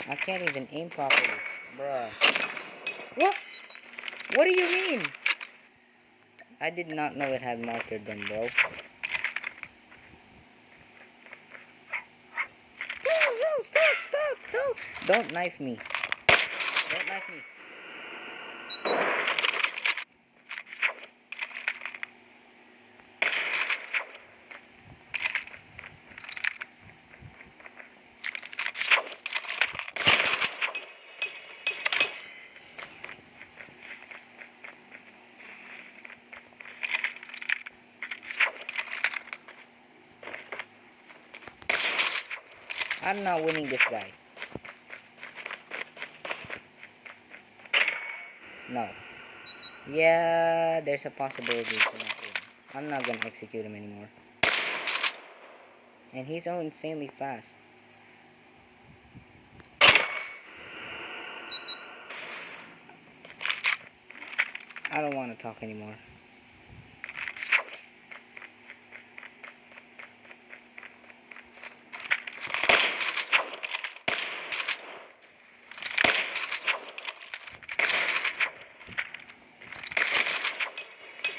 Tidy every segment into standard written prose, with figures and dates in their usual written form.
I can't even aim properly. Bruh. What? What do you mean? I did not know it had martyrdom, bro. No, stop, no. Don't knife me. Don't knife me. I'm not winning this guy. No. Yeah, there's a possibility to not win. I'm not gonna execute him anymore. And he's so insanely fast. I don't want to talk anymore.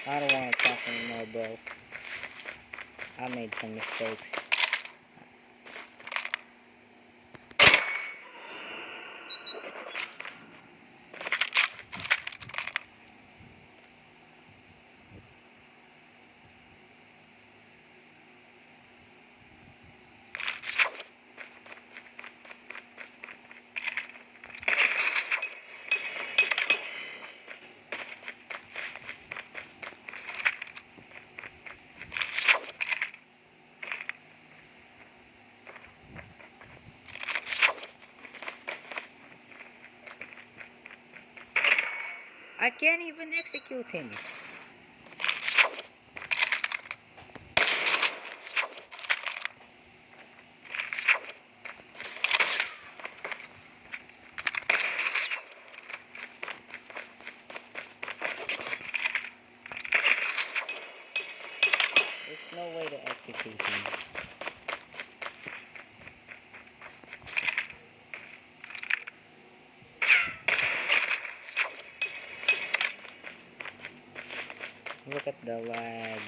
I don't want to talk anymore, bro. I made some mistakes. I can't even execute him. There's no way to execute him. Look at the lag.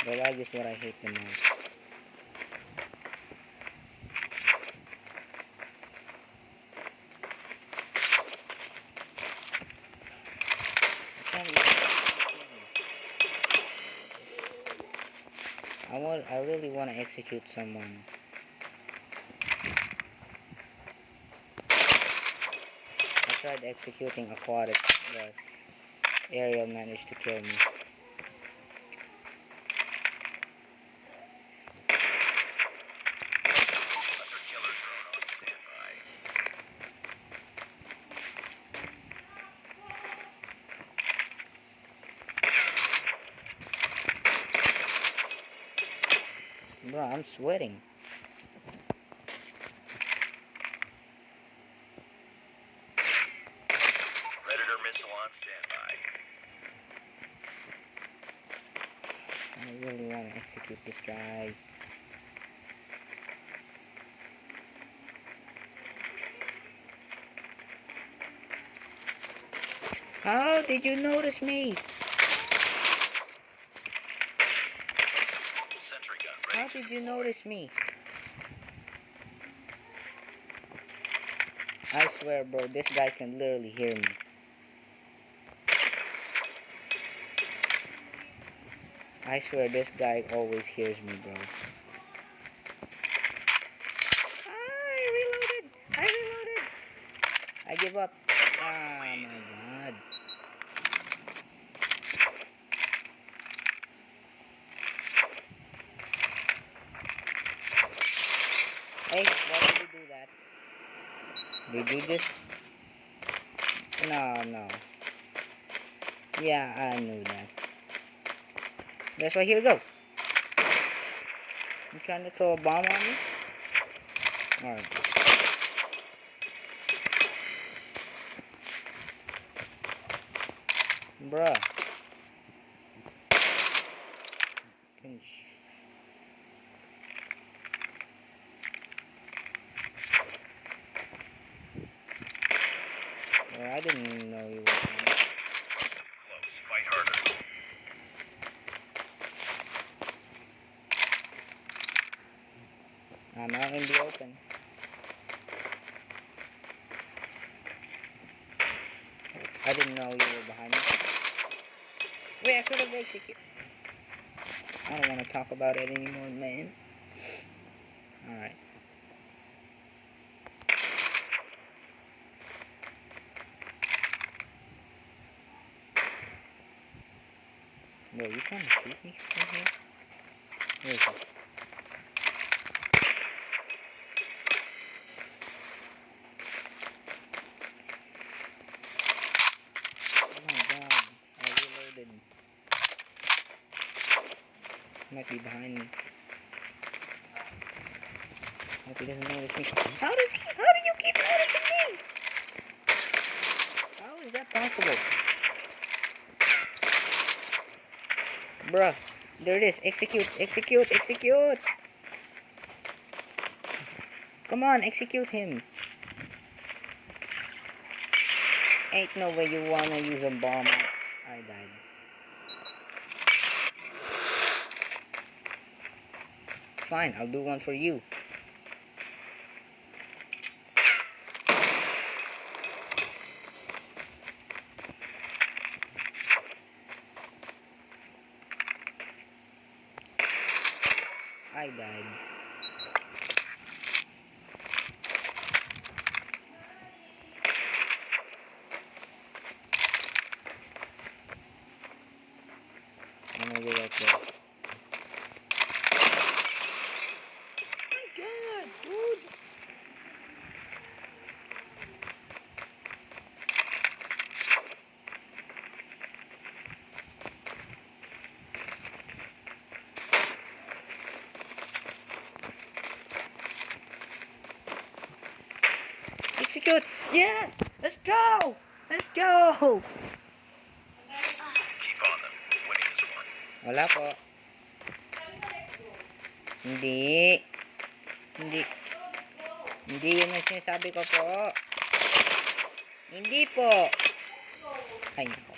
The lag is what I hate the most. I really want to execute someone. I tried executing Aquatic, but Ariel managed to kill me. Bro, I'm sweating. Predator missile on standby. I really want to execute this guy. How did you notice me? Sentry gun ready. How did you notice me? I swear, bro, this guy can literally hear me. I swear, this guy always hears me, bro. I reloaded! I give up. Oh my god. Hey, why did you do that? Did you just... No. Yeah, I knew that. That's why, here we go. You trying to throw a bomb on me? Alright. Bruh. I didn't know you were coming. Close. Fight harder. I'm out in the open. I didn't know you were behind me. Wait, I could have executed. I don't want to talk about it anymore, man. Alright. Bro, you trying to shoot me from here? Where is it? Oh my god, I reloaded. Might be behind me. Hope he doesn't notice me. How do you keep noticing me? How is that possible? Bruh, there it is. Execute, execute, execute. Come on, execute him. Ain't no way you wanna use a bomb. I died. Fine, I'll do one for you. I died. I'm gonna go right there. Oh my god, dude! Execute! Yes! Let's go! Let's go! Keep on them. We're winning this one. Wala po. Hindi. Hindi. Hindi yun ang sinasabi ko po. Hindi po. Ay, nako.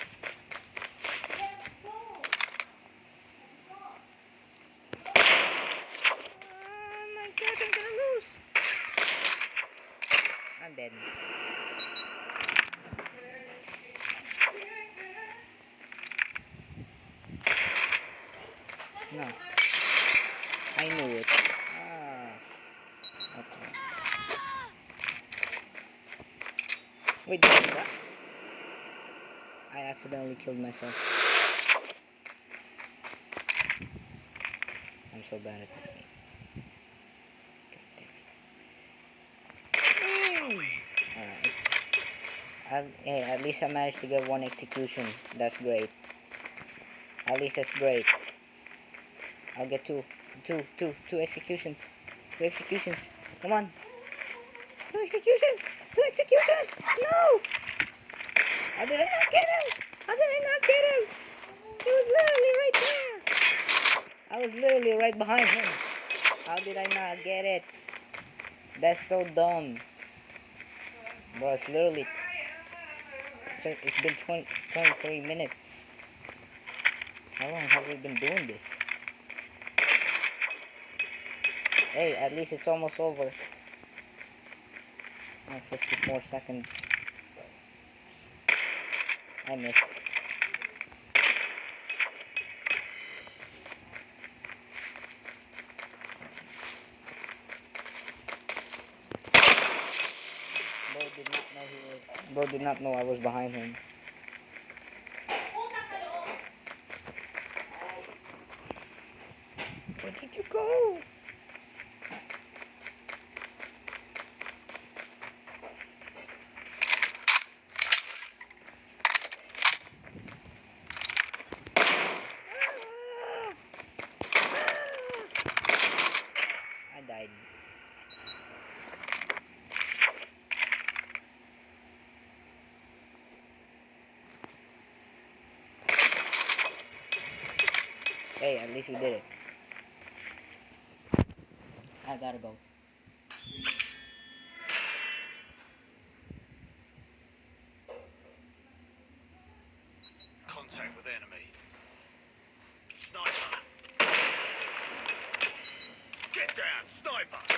Oh my god, I'm gonna lose. I'm dead. No. I knew it. Ah. Okay. Wait, did you what? I accidentally killed myself. I'm so bad at this game. Alright. Hey, at least I managed to get one execution. That's great. At least that's great. I'll get two executions. Two executions. Come on. Two executions! Two executions! No! How did I not get him? How did I not get him? He was literally right there. I was literally right behind him. How did I not get it? That's so dumb. Bro, it's literally... It's been 23 minutes. How long have we been doing this? Hey, at least it's almost over. Oh, 54 seconds. I missed. Bro did not know I was behind him. Where did you go? I died. Hey, at least we did it. I gotta go. drive-by.